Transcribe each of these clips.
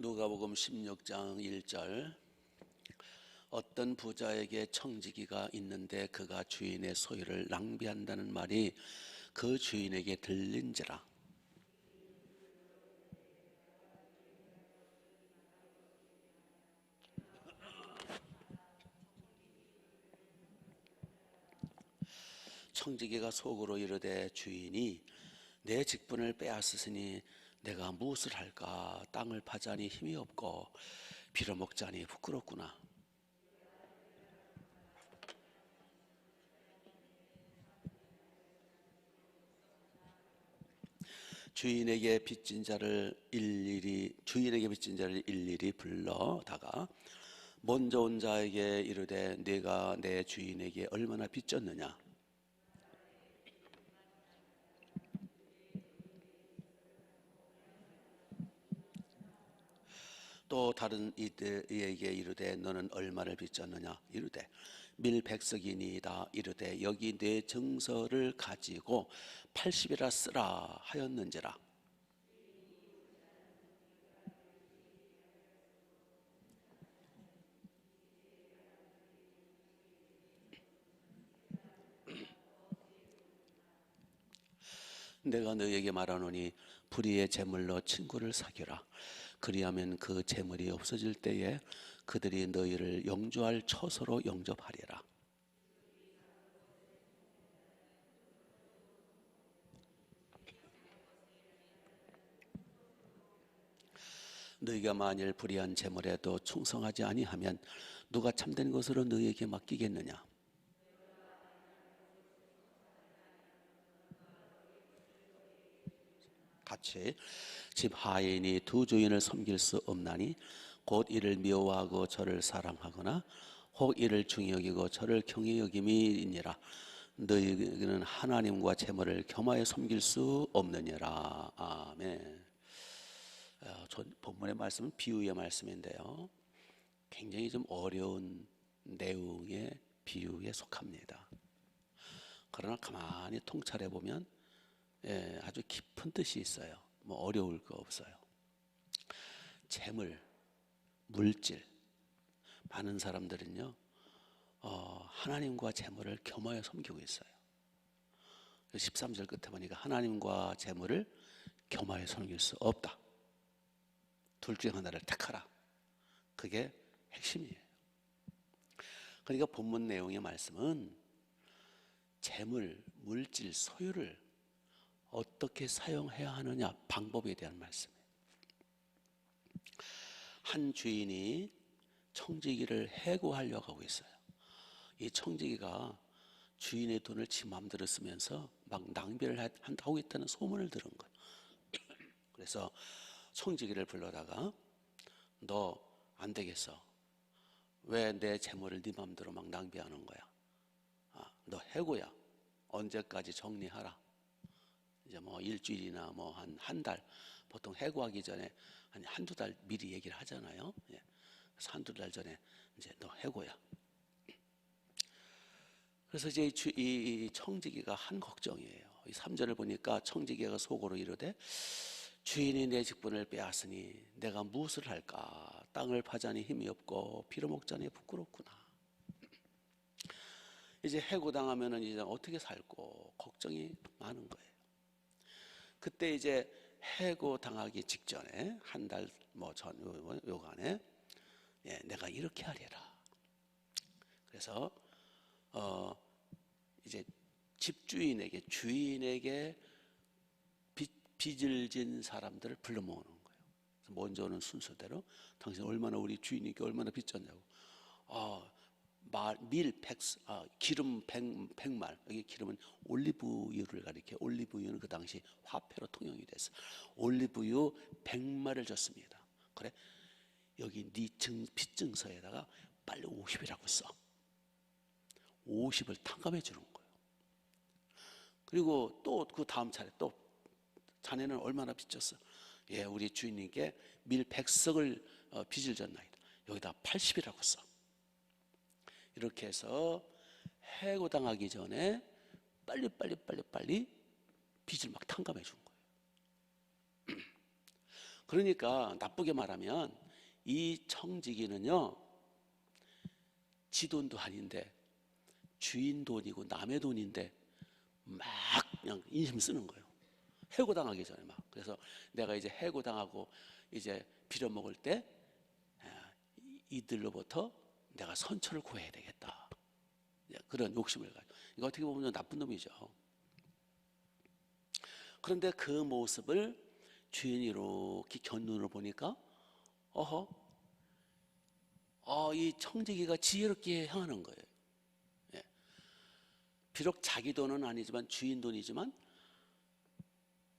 누가복음 16장 1절 어떤 부자에게 청지기가 있는데 그가 주인의 소유를 낭비한다는 말이 그 주인에게 들린지라. 청지기가 속으로 이르되 주인이 내 직분을 빼앗으시니 내가 무엇을 할까? 땅을 파자니 힘이 없고 빌어먹자니 부끄럽구나. 주인에게 빚진 자를 일일이 불러다가 먼저 온 자에게 이르되 네가 내 주인에게 얼마나 빚졌느냐? 또 다른 이들에게 이르되 너는 얼마를 빚졌느냐? 이르되 밀백석이니이다. 이르되 여기 내 증서를 가지고 80이라 쓰라 하였는지라. 내가 너에게 말하노니 불의의 재물로 친구를 사귀라. 그리하면 그 재물이 없어질 때에 그들이 너희를 영주할 처소로 영접하리라. 너희가 만일 불의한 재물에도 충성하지 아니하면 누가 참된 것으로 너희에게 맡기겠느냐? 같이 집 하인이 두 주인을 섬길 수 없나니 곧 이를 미워하고 저를 사랑하거나 혹 이를 중히 여기고 저를 경히 여김이니라. 너희는 하나님과 재물을 겸하여 섬길 수 없느니라. 아멘. 본문의 말씀은 비유의 말씀인데요, 굉장히 좀 어려운 내용의 비유에 속합니다. 그러나 가만히 통찰해 보면 아주 깊은 뜻이 있어요. 뭐 어려울 거 없어요. 재물, 물질, 많은 사람들은요 하나님과 재물을 겸하여 섬기고 있어요. 13절 끝에 보니까 하나님과 재물을 겸하여 섬길 수 없다. 둘 중에 하나를 택하라. 그게 핵심이에요. 그러니까 본문 내용의 말씀은 재물, 물질, 소유를 어떻게 사용해야 하느냐 방법에 대한 말씀이에요. 한 주인이 청지기를 해고하려고 하고 있어요. 이 청지기가 주인의 돈을 지 마음대로 쓰면서 막 낭비를 하고 있다는 소문을 들은 거예요. 그래서 청지기를 불러다가 너 안 되겠어. 왜 내 재물을 네 마음대로 막 낭비하는 거야? 너 해고야. 언제까지 정리하라. 이제 뭐 일주일이나 뭐 한 달, 보통 해고하기 전에 한두 달 미리 얘기를 하잖아요. 그래서 한두 달 전에 이제 너 해고야. 그래서 이제 이 청지기가 한 걱정이에요. 이 3절을 보니까 청지기가 속으로 이르되 주인이 내 직분을 빼앗으니 내가 무엇을 할까? 땅을 파자니 힘이 없고 빌어먹자니 부끄럽구나. 이제 해고당하면은 이제 어떻게 살고 걱정이 많은 거예요. 그때 이제 해고당하기 직전에 한 달 뭐 전 요간에 내가 이렇게 하리라. 그래서 이제 집주인에게 주인에게 빚을 진 사람들을 불러 모으는 거예요. 먼저는 순서대로 당신 얼마나 우리 주인에게 얼마나 빚졌냐고. 기름 100말. 여기 기름은 올리브유를 가리켜. 올리브유는 그 당시 화폐로 통용이 됐어. 올리브유 100말을 줬습니다. 그래, 여기 네 빚증서에다가 빨리 50이라고 써. 50을 탕감해 주는 거예요. 그리고 또 그 다음 차례 또 자네는 얼마나 빚졌어? 우리 주인님께 밀 100석을 빚을 졌나이다. 여기다 80이라고 써. 이렇게 해서 해고당하기 전에 빨리 빚을 막 탕감해 준 거예요. 그러니까 나쁘게 말하면 이 청지기는요, 지 돈도 아닌데 주인 돈이고 남의 돈인데 막 그냥 인심 쓰는 거예요. 해고당하기 전에 막. 그래서 내가 이제 해고당하고 이제 빌어먹을 때 이들로부터 내가 선처를 구해야 되겠다, 그런 욕심을 가지고. 이거 어떻게 보면 나쁜 놈이죠. 그런데 그 모습을 주인이 이렇게 견눈으로 보니까 이 청지기가 지혜롭게 행하는 거예요. 예. 비록 자기 돈은 아니지만 주인 돈이지만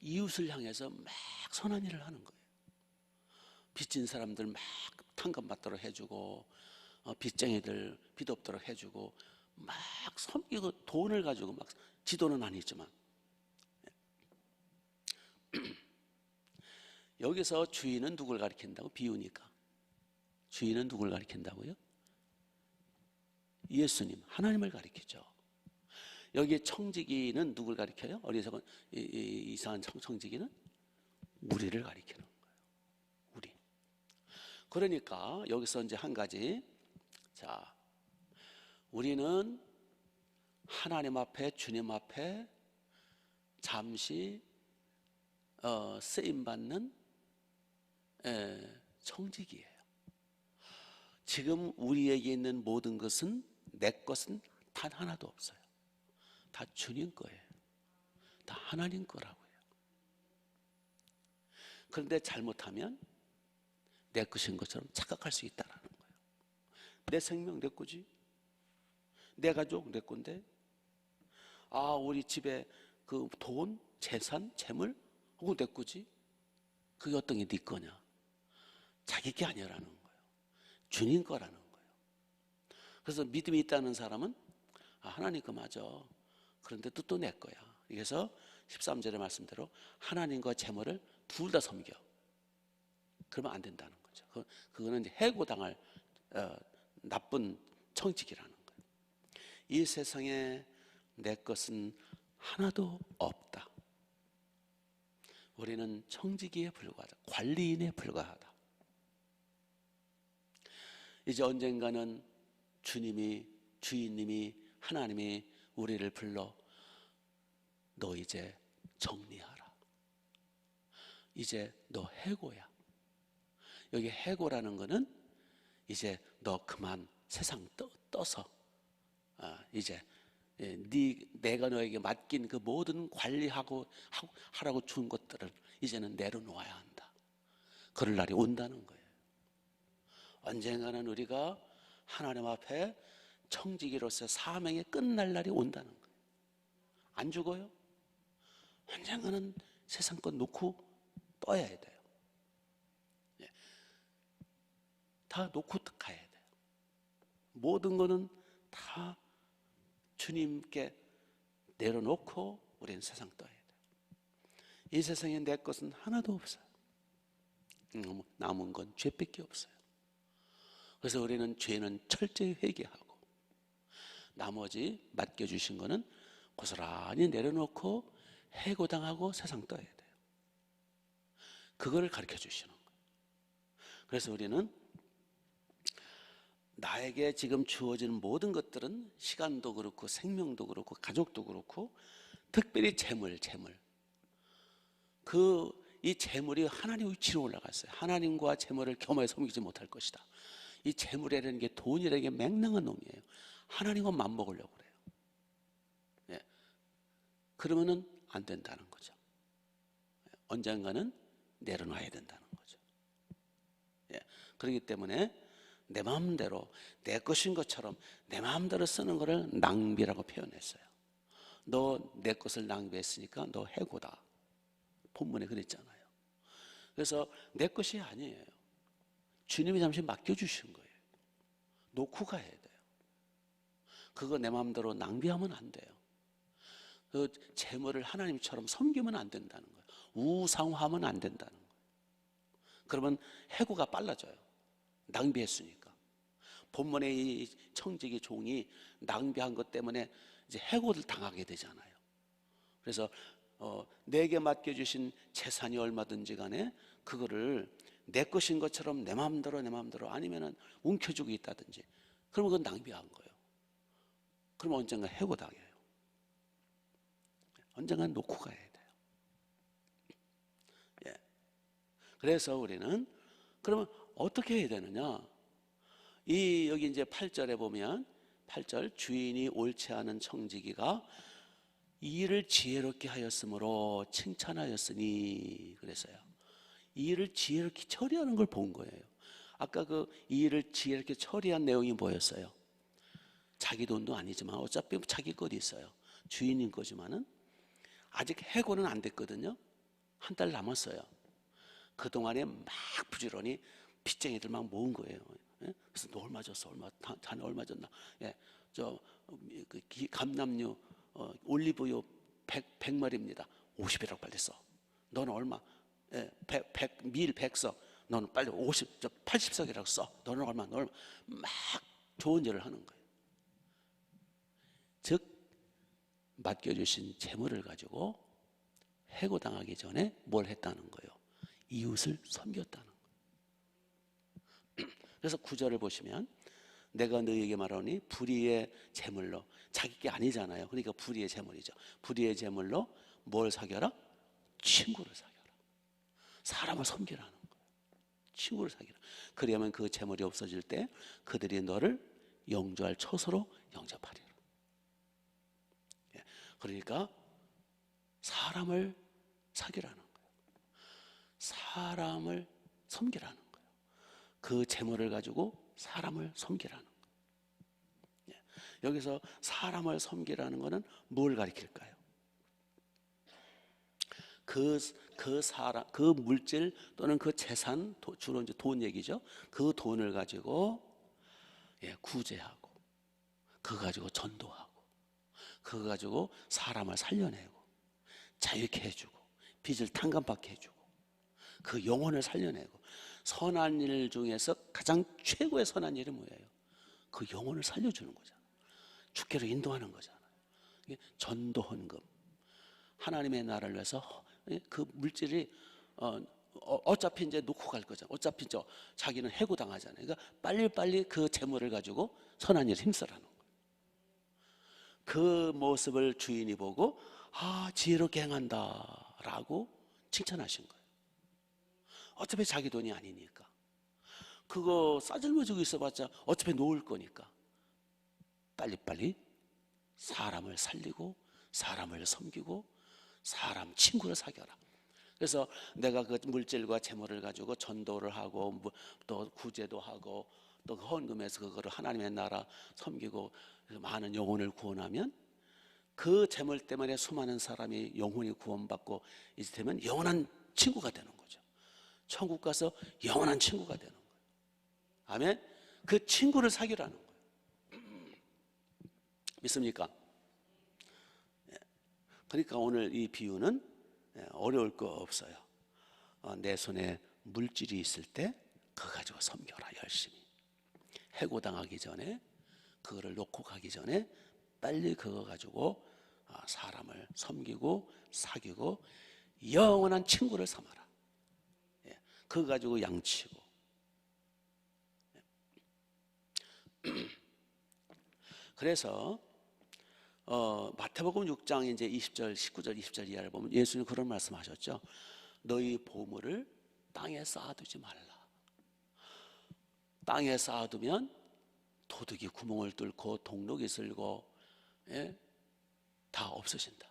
이웃을 향해서 막 선한 일을 하는 거예요. 빚진 사람들 막 탕감받도록 해주고, 빚쟁이들 빚 없도록 해주고, 막 섬기고 돈을 가지고 막, 지 돈은 아니지만. 여기서 주인은 누굴 가리킨다고? 비유니까 주인은 누굴 가리킨다고요? 예수님, 하나님을 가리키죠. 여기 청지기는 누굴 가리켜요? 어리석은 이상한 청지기는 우리를 가리키는 거예요. 우리. 그러니까 여기서 이제 한 가지, 자, 우리는 하나님 앞에, 주님 앞에 잠시 쓰임 받는 청지기예요. 지금 우리에게 있는 모든 것은, 내 것은 단 하나도 없어요. 다 주님 거예요. 다 하나님 거라고요. 그런데 잘못하면 내 것인 것처럼 착각할 수 있다는 거예요. 내 생명 내 거지, 내 가족 내 건데, 우리 집에 그 돈, 재산, 재물, 그거 내 거지, 그게 어떤 게 네 거냐? 자기 게 아니라는 거예요. 주님 거라는 거예요. 그래서 믿음이 있다는 사람은 하나님 거 맞아, 그런데 또 내 거야. 그래서 13절의 말씀대로 하나님과 재물을 둘 다 섬겨. 그러면 안 된다는 거죠. 그거는 이제 해고당할 나쁜 청지기라는 거예요. 이 세상에 내 것은 하나도 없다. 우리는 청지기에 불과하다. 관리인에 불과하다. 이제 언젠가는 주인님이, 하나님이 우리를 불러 너 이제 정리하라. 이제 너 해고야. 여기 해고라는 거는 이제 너 그만 세상 떠서 이제 내가 너에게 맡긴 그 모든 하라고 준 것들을 이제는 내려놓아야 한다. 그럴 날이 온다는 거예요. 언젠가는 우리가 하나님 앞에 청지기로서 사명이 끝날 날이 온다는 거예요. 안 죽어요? 언젠가는 세상 것 놓고 떠야 돼요. 다 놓고 가야 돼요. 모든 거는 다 주님께 내려놓고 우리는 세상 떠야 돼요. 이 세상에 내 것은 하나도 없어요. 남은 건 죄밖에 없어요. 그래서 우리는 죄는 철저히 회개하고, 나머지 맡겨주신 거는 고스란히 내려놓고 해고당하고 세상 떠야 돼요. 그거를 가르쳐 주시는 거예요. 그래서 우리는 나에게 지금 주어지는 모든 것들은, 시간도 그렇고 생명도 그렇고 가족도 그렇고, 특별히 재물, 이 재물이 하나님 위치로 올라갔어요. 하나님과 재물을 겸하여 섬기지 못할 것이다. 이 재물이라는 게, 돈이라는 게 맹랑한 놈이에요. 하나님과 맞먹으려고 그래요. 그러면은 안 된다는 거죠. 언젠가는 내려놔야 된다는 거죠. 그렇기 때문에 내 마음대로, 내 것인 것처럼 내 마음대로 쓰는 것을 낭비라고 표현했어요. 너 내 것을 낭비했으니까 너 해고다. 본문에 그랬잖아요. 그래서 내 것이 아니에요. 주님이 잠시 맡겨주신 거예요. 놓고 가야 돼요. 그거 내 마음대로 낭비하면 안 돼요. 그 재물을 하나님처럼 섬기면 안 된다는 거예요. 우상화하면 안 된다는 거예요. 그러면 해고가 빨라져요. 낭비했으니까. 본문의 이 청지기 종이 낭비한 것 때문에 이제 해고를 당하게 되잖아요. 그래서 내게 맡겨주신 재산이 얼마든지 간에 그거를 내 것인 것처럼 내 마음대로 아니면은 움켜쥐고 있다든지, 그러면 그건 낭비한 거예요. 그러면 언젠가 해고당해요. 언젠가 놓고 가야 돼요. 예. 그래서 우리는 그러면 어떻게 해야 되느냐? 여기 이제 8절에 보면 8절, 주인이 옳지 않은 청지기가 일을 지혜롭게 하였으므로 칭찬하였으니, 그래서요. 이 일을 지혜롭게 처리하는 걸 본 거예요. 아까 그 일을 지혜롭게 처리한 내용이 뭐였어요? 자기 돈도 아니지만 어차피 자기 것이 있어요. 주인인 거지만은 아직 해고는 안 됐거든요. 한 달 남았어요. 그동안에 막 부지런히 빚쟁이들 막 모은 거예요. 예? 그래서 너 얼마 줬어? 자네 얼마 줬나? 예, 감남류 올리브유 100마리입니다. 50이라고 빨리 써. 너는 얼마? 예, 밀 100석. 너는 빨리 80석이라고 써. 너는 얼마? 막 좋은 일을 하는 거예요. 즉 맡겨주신 재물을 가지고 해고당하기 전에 뭘 했다는 거예요? 이웃을 섬겼다는 거예요. 그래서 9절을 보시면 내가 너희에게 말하니 불의의 재물로, 자기 게 아니잖아요. 그러니까 불의의 재물이죠. 불의의 재물로 뭘 사겨라? 친구를 사겨라. 사람을 섬기라는 거예요. 친구를 사귀라. 그러면 그 재물이 없어질 때 그들이 너를 영주할 처소로 영접하리라. 예. 그러니까 사람을 사귀라는 거예요. 사람을 섬기라는 거예요. 그 재물을 가지고 사람을 섬기라는 거예요. 예. 여기서 사람을 섬기라는 것은 뭘 가리킬까요? 그 사람, 그 물질 또는 그 재산, 주로 이제 돈 얘기죠. 그 돈을 가지고 구제하고, 그거 가지고 전도하고, 그거 가지고 사람을 살려내고, 자유케 해주고, 빚을 탕감받게 해주고, 그 영혼을 살려내고, 선한 일 중에서 가장 최고의 선한 일이 뭐예요? 그 영혼을 살려주는 거잖아요. 주께로 인도하는 거잖아요. 이게 전도 헌금. 하나님의 나라를 위해서 그 물질이 어차피 이제 놓고 갈 거잖아요. 어차피 자기는 해고당하잖아요. 그러니까 빨리빨리 그 재물을 가지고 선한 일에 힘쓰라는 거예요. 그 모습을 주인이 보고 지혜롭게 행한다 라고 칭찬하신 거예요. 어차피 자기 돈이 아니니까. 그거 싸질머지고 있어봤자 어차피 놓을 거니까 빨리빨리 사람을 살리고 사람을 섬기고 사람 친구를 사귀어라. 그래서 내가 그 물질과 재물을 가지고 전도를 하고 또 구제도 하고 또 헌금해서 그거를 하나님의 나라 섬기고 많은 영혼을 구원하면 그 재물 때문에 수많은 사람이 영혼이 구원받고 이제 되면 영원한 친구가 되는 거죠. 천국 가서 영원한 친구가 되는 거예요. 아멘. 그 친구를 사귀라는 거예요. 믿습니까? 그러니까 오늘 이 비유는 어려울 거 없어요. 내 손에 물질이 있을 때 그거 가지고 섬겨라. 열심히 해고당하기 전에, 그거를 놓고 가기 전에 빨리 그거 가지고 사람을 섬기고 사귀고 영원한 친구를 삼아라. 그거 가지고 양치고. 그래서 마태복음 6장 이제 20절, 19절, 20절 이하를 보면 예수님 그런 말씀하셨죠. 너희 보물을 땅에 쌓아두지 말라. 땅에 쌓아두면 도둑이 구멍을 뚫고 동록이 슬고 다 없어진다.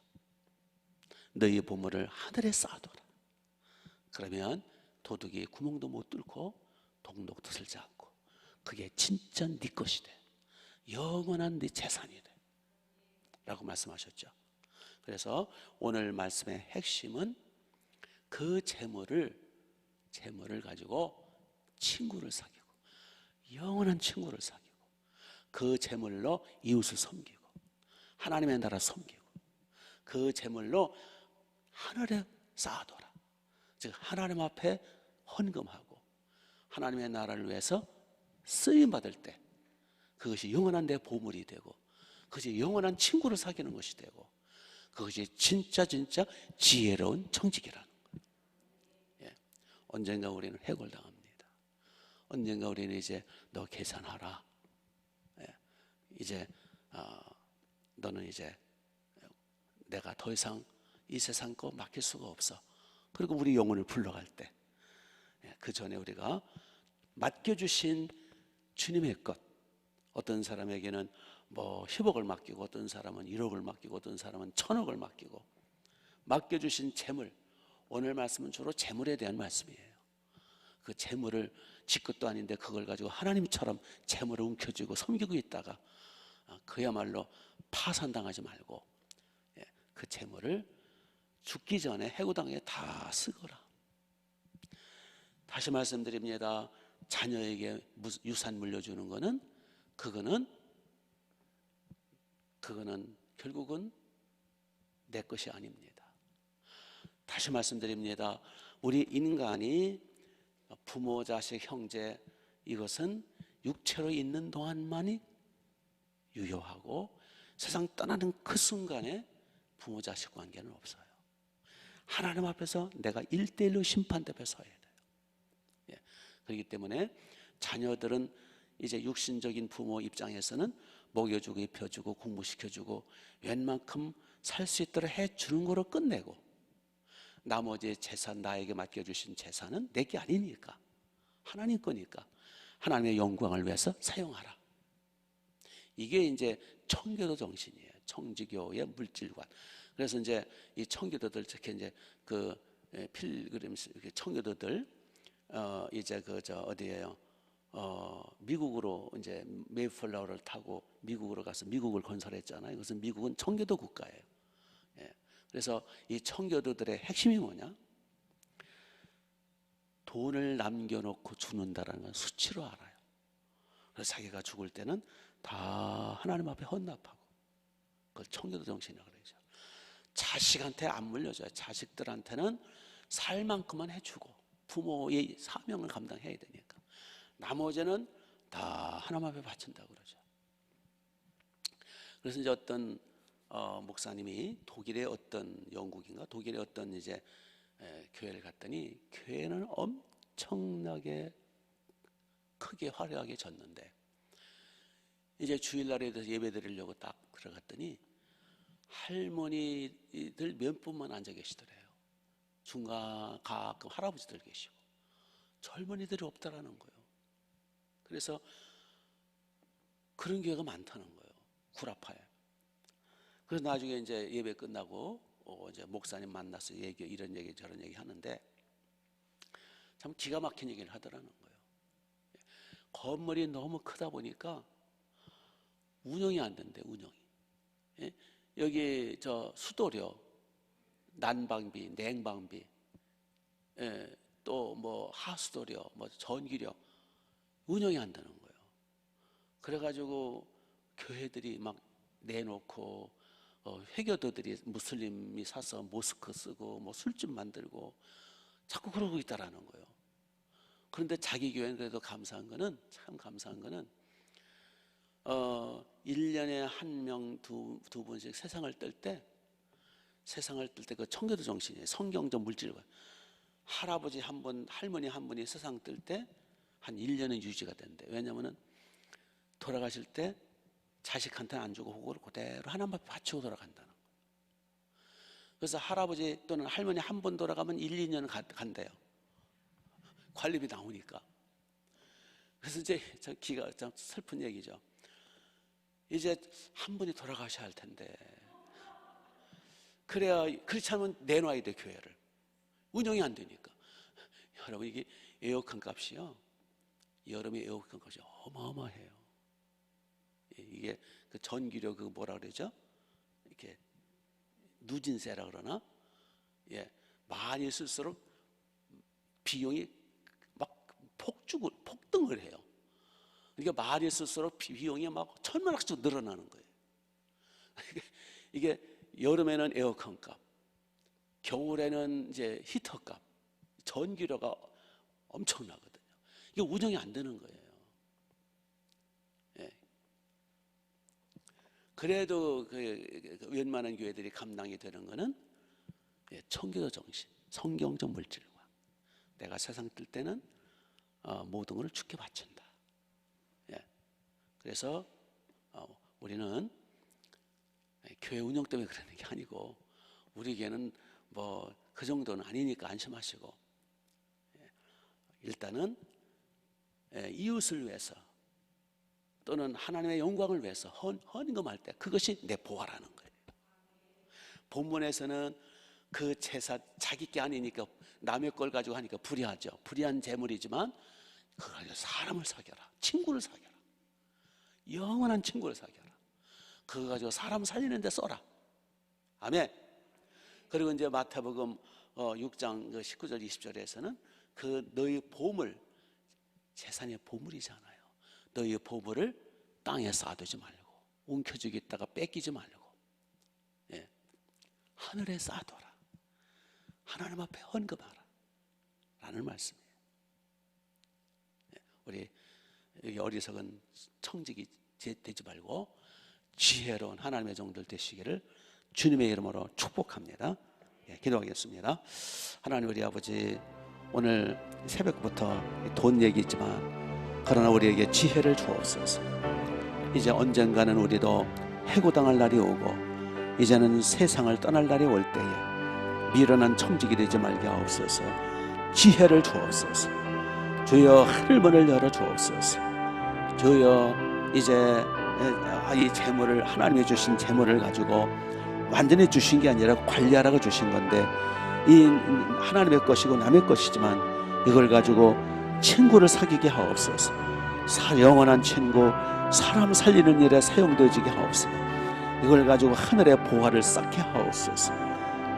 너희 보물을 하늘에 쌓아둬라. 그러면 도둑이 구멍도 못 뚫고 동록도 슬지 않고 그게 진짜 네 것이 돼. 영원한 네 재산이 돼 라고 말씀하셨죠. 그래서 오늘 말씀의 핵심은 그 재물을 가지고 친구를 사귀고 영원한 친구를 사귀고 그 재물로 이웃을 섬기고 하나님의 나라 섬기고 그 재물로 하늘에 쌓아둬라. 즉 하나님 앞에 헌금하고 하나님의 나라를 위해서 쓰임받을 때 그것이 영원한 내 보물이 되고 그것이 영원한 친구를 사귀는 것이 되고 그것이 진짜 지혜로운 청지기라는 거예요. 언젠가 우리는 해골당합니다. 언젠가 우리는 이제 너 계산하라. 이제 너는 이제 내가 더 이상 이 세상 거 맡길 수가 없어. 그리고 우리 영혼을 불러갈 때 그 전에 우리가 맡겨주신 주님의 것, 어떤 사람에게는 뭐 10억을 맡기고 어떤 사람은 1억을 맡기고 어떤 사람은 1000억을 맡기고 맡겨주신 재물, 오늘 말씀은 주로 재물에 대한 말씀이에요. 그 재물을 지 것도 아닌데 그걸 가지고 하나님처럼 재물을 움켜쥐고 섬기고 있다가 그야말로 파산당하지 말고 그 재물을 죽기 전에 해고당에 다 쓰거라. 다시 말씀드립니다. 자녀에게 유산 물려주는 거는 그거는 결국은 내 것이 아닙니다. 다시 말씀드립니다. 우리 인간이 부모, 자식, 형제, 이것은 육체로 있는 동안만이 유효하고 세상 떠나는 그 순간에 부모, 자식 관계는 없어요. 하나님 앞에서 내가 1대1로 심판대 앞에 서야 돼요. 그렇기 때문에 자녀들은 이제 육신적인 부모 입장에서는 먹여주고 입혀주고 공부시켜주고 웬만큼 살 수 있도록 해주는 거로 끝내고, 나머지 재산, 나에게 맡겨주신 재산은 내게 아니니까 하나님 거니까 하나님의 영광을 위해서 사용하라. 이게 이제 청교도 정신이에요. 청지교의 물질관. 그래서 이제 이 청교도들, 특히 이제 그 필그림 청교도들 이제 어디예요? 미국으로 이제 메이플라워를 타고 미국으로 가서 미국을 건설했잖아요. 이것은 미국은 청교도 국가예요. 그래서 이 청교도들의 핵심이 뭐냐? 돈을 남겨놓고 죽는다라는 건 수치로 알아요. 그래서 자기가 죽을 때는 다 하나님 앞에 헌납하고, 그걸 청교도 정신이라고 그러죠. 자식한테 안 물려줘요. 자식들한테는 살 만큼만 해주고 부모의 사명을 감당해야 되니까 나머지는 다 하나님 앞에 바친다고 그러죠. 그래서 이제 어떤 목사님이 독일의 어떤 영국인가 독일의 어떤 이제 교회를 갔더니 교회는 엄청나게 크게 화려하게 졌는데 이제 주일날에 예배 드리려고 딱 들어갔더니 할머니들 몇 분만 앉아 계시더래요. 중간 가끔 할아버지들 계시고 젊은이들이 없다라는 거예요. 그래서 그런 교회가 많다는 거예요. 구라파에. 그래서 나중에 이제 예배 끝나고 이제 목사님 만나서 이런 얘기 저런 얘기 하는데 참 기가 막힌 얘기를 하더라는 거예요. 건물이 너무 크다 보니까 운영이 안 된대. 운영이. 여기 저 수도료, 난방비, 냉방비, 또 뭐 하수도료, 뭐 전기료 운영이 안 되는 거예요. 그래가지고 교회들이 막 내놓고 회교도들이 무슬림이 사서 모스크 쓰고 뭐 술집 만들고 자꾸 그러고 있다라는 거예요. 그런데 자기 교회는 그래도 감사한 거는, 참 감사한 거는 1년에 한 명, 두 분씩 세상을 뜰 때 그 청교도 정신이에요. 성경적 물질과 할아버지 한 분, 할머니 한 분이 세상 뜰 때 한 1년은 유지가 된대. 왜냐하면 돌아가실 때 자식한테는 안 주고 그걸 그대로 하나님 앞에 바치고 돌아간다는 거예요. 그래서 할아버지 또는 할머니 한 번 돌아가면 1, 2년은 간대요. 관리비 나오니까. 그래서 이제 기가 참 슬픈 얘기죠. 이제 한 분이 돌아가셔야 할 텐데 그래야, 그렇지 않으면 내놔야 돼. 교회를 운영이 안 되니까. 여러분, 이게 에어컨 값이요, 여름에 에어컨 값이 어마어마해요. 이게 그 전기료 그 뭐라 그러죠? 이렇게 누진세라 그러나? 많이 쓸수록 비용이 막 폭등을 해요. 그러니까 많이 쓸수록 비용이 막 천만원씩 늘어나는 거예요. 이게 여름에는 에어컨 값, 겨울에는 이제 히터 값, 전기료가 엄청나거든요. 이게 운영이 안 되는 거예요. 그래도 그 웬만한 교회들이 감당이 되는 거는 청교도 정신, 성경적 물질과 내가 세상 뜰 때는 모든 것을 주께 바친다. 예. 그래서 우리는 교회 운영 때문에 그러는 게 아니고 우리에게는 뭐 그 정도는 아니니까 안심하시고, 일단은 이웃을 위해서 또는 하나님의 영광을 위해서 헌금할 때 그것이 내 보화라는 거예요. 본문에서는 그 제사 자기 게 아니니까 남의 걸 가지고 하니까 불의하죠. 불의한 재물이지만 그걸 가지고 사람을 사겨라, 친구를 사겨라, 영원한 친구를 사겨라. 그거 가지고 사람 살리는 데 써라. 아멘. 그리고 이제 마태복음 6장 19절 20절에서는 그 너희 보물, 재산의 보물이잖아요. 너희 보물을 땅에 쌓아두지 말고, 움켜쥐겠다가 뺏기지 말고, 예, 하늘에 쌓아둬라. 하나님 앞에 헌금하라 라는 말씀이에요. 예, 우리 여기 어리석은 청지기 되지 말고 지혜로운 하나님의 종들 되시기를 주님의 이름으로 축복합니다. 예, 기도하겠습니다. 하나님 우리 아버지, 오늘 새벽부터 돈 얘기 있지만 그러나 우리에게 지혜를 주옵소서. 이제 언젠가는 우리도 해고당할 날이 오고 이제는 세상을 떠날 날이 올 때에 미련한 청지기 되지 말게 하옵소서. 지혜를 주옵소서. 주여 하늘문을 열어 주옵소서. 주여 이제 이 재물을, 하나님이 주신 재물을 가지고 완전히 주신 게 아니라 관리하라고 주신 건데, 이 하나님의 것이고 남의 것이지만 이걸 가지고 친구를 사귀게 하옵소서. 영원한 친구, 사람 살리는 일에 사용되어지게 하옵소서. 이걸 가지고 하늘의 보화를 쌓게 하옵소서.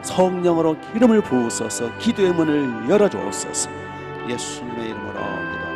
성령으로 기름을 부으소서. 기도의 문을 열어주옵소서. 예수님의 이름으로 기도합니다.